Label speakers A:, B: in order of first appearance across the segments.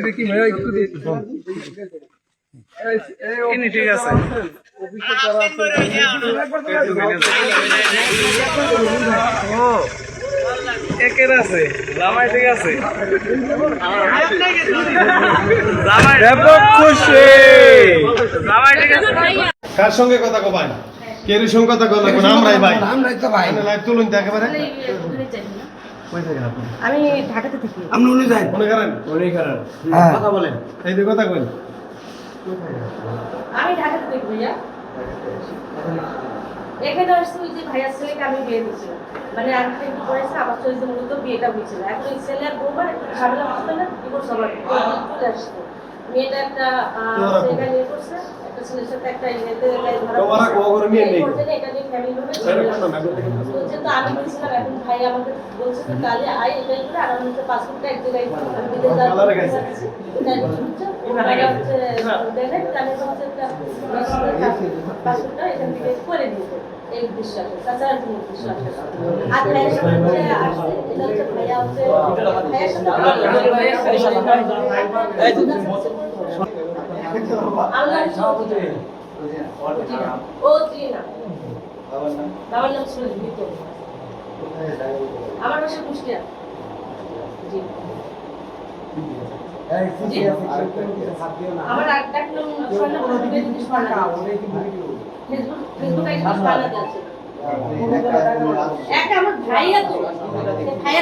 A: দেখি ভাইয়া একটু ঠিক আছে একের আছে জামাই ঠিক আছে ব্যাপক খুশি জামাই ঠিক আছে
B: কার সঙ্গে কথা কবাই কের সঙ্গে কথা কল না আমরাই ভাই
C: আমরাই তো ভাই
B: লাইভ তুলুন তো একেবারে
C: কই থাকেন আপনি
D: আমি ঢাকাতে থাকি।
C: আপনি উনি যান
B: মনে করেন
C: হ্যাঁ
B: কথা বলেন এই যে কথা কইন
D: আমি ঢাকাতে থাকি ভাইয়া। এখানে আসছে ওই যে ভাইয়ার ছেলেকে আমি বিয়ে দিয়েছিলাম, মানে আর একটু পরেছে আমার চলছে মূলত বিয়েটা হয়েছিল। এখন এই ছেলে আর বৌমার একটু ঝামেলা হচ্ছে না, ডিভোর্স হবার চলে আসছে। মেয়েটা একটা ছেলেটা নিয়ে করছে, একটা ছেলের সাথে একটা ইয়েতে
B: তোমারা কোগর মেয়ে নেই
D: এটা নিয়ে ফ্যামিলি হবে। তো আমি বলছিলাম এখন ভাই আমাকে বলছে যে তাহলে আই এটাই করে আর আমি পাসপোর্টটা এক জায়গায় আমি বিদেশ যাচ্ছি পাসপোর্টটা এখান থেকে করে দিতে এই বিশ্বাসে তাছাড়া কোনো বিশ্বাস আর ভাইয়ের সাথে আসছে এটা হচ্ছে ভাইয়া হচ্ছে ভাইয়ের সাথে আল্লাহ ও জিনা বাবার নাম সুলভিত আমার বাসা কুষ্টিয়া জি আমার আরেকটা নাম সোনা বলতে যদি সোনা ফেসবুক আইডি বানাতে আছে একটা আমার ভাইয়া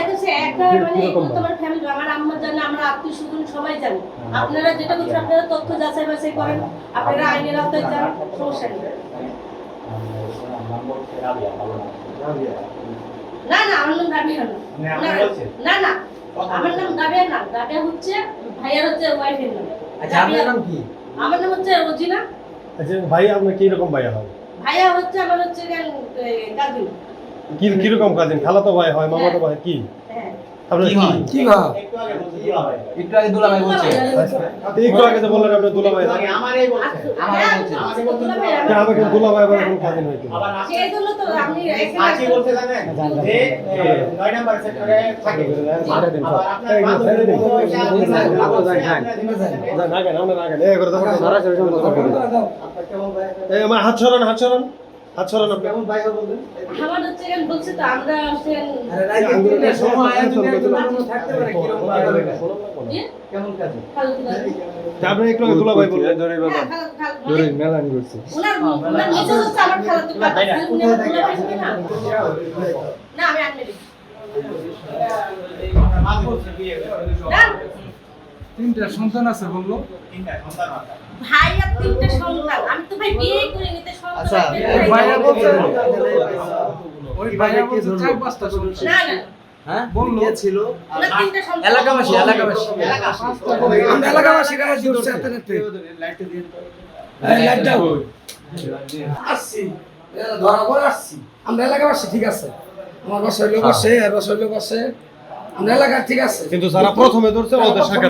D: তো সে একটা মানে তোমার ফ্যামিলি আমার আম্মা জানে আমরা আত্মীয় স্বজন সবাই জানি আপনারা যেটা বলছেন আপনারা তথ্য যাচাই বাছাই করেন আপনারা আইনের আওতায় যান সমস্যা নেই না না আমার নাম রাবিয়া না না আমার নাম রাবিয়া না রাবিয়া হচ্ছে ভাইয়ার হচ্ছে ওয়াইফের নাম
C: আচ্ছা আপনার নাম কি
D: আমার নাম হচ্ছে রোজিনা
B: আচ্ছা ভাই আপনি কি রকম ভাইয়া হয়
D: ভাইয়া হচ্ছে আমার হচ্ছে কাজিন
B: কি রকম কাজিন খালাতো ভাই হয় মামাতো ভাই কি
D: হ্যাঁ
B: আপনার
C: কি ভাই একটু আগে দুলা ভাই বলছে
B: একটু আগে তো বললেন আপনি দুলা ভাই
D: আমারই বলছে
B: কে আমাকে দুলা ভাই আবার কোন কাজিন হইতো
D: সেই জন্য তো আপনি
E: আজকে বলতে জানেন যে 9 নাম্বার সেক্টরে থাকে
B: আরে দিন না কেন আমরা না কেন এই করে দাও সরাসরি কথা বলি এই আমার হাত সরান আপনি
E: কেমন ভাই বলবেন
D: আমার হচ্ছে কেন বলছে তো আমরা আসেন
C: আরে রাইতে সময় যদি একজন থাকতে পারে কি রকম ভালো
E: কেমন কাজে
D: ভালো লাগে
B: আপনি একটু আগে দুলা ভাই বললেন
D: ধরে মেলানি করছে ওনার নিচে হচ্ছে আমার খালাতো কাকা উনি আমার দুলা ভাই ছিলেন না না আমি আনলে
E: মাছ বলছে বিয়ে
D: না
A: তিনটা সন্তান আছে বললো
E: তিনটা সন্তান আছে
D: ভাই আর তিনটা সন্তান আমি তো ভাই বিয়ে করে নিতে
C: আচ্ছা
D: সন্তান
A: ভাইয়া বলছে ওই ভাইয়া বলছে চার পাঁচটা সন্তান
D: না না
C: হ্যাঁ
A: বললো
C: ছিল
D: ওনার তিনটা সন্তান
C: এলাকাবাসী আমরা এলাকাবাসীরা জোরছে আপনাদের
E: লাইটটা দিয়ে তো
C: এই লাইট দাও আসছি ধরা পড়ে আসছি আমরা এলাকাবাসী ঠিক আছে আমার বাসায় লোক আছে আর বাসায় লোক আছে আমরা এলাকার ঠিক আছে
B: কিন্তু যারা প্রথমে ধরছে ওদের সাথে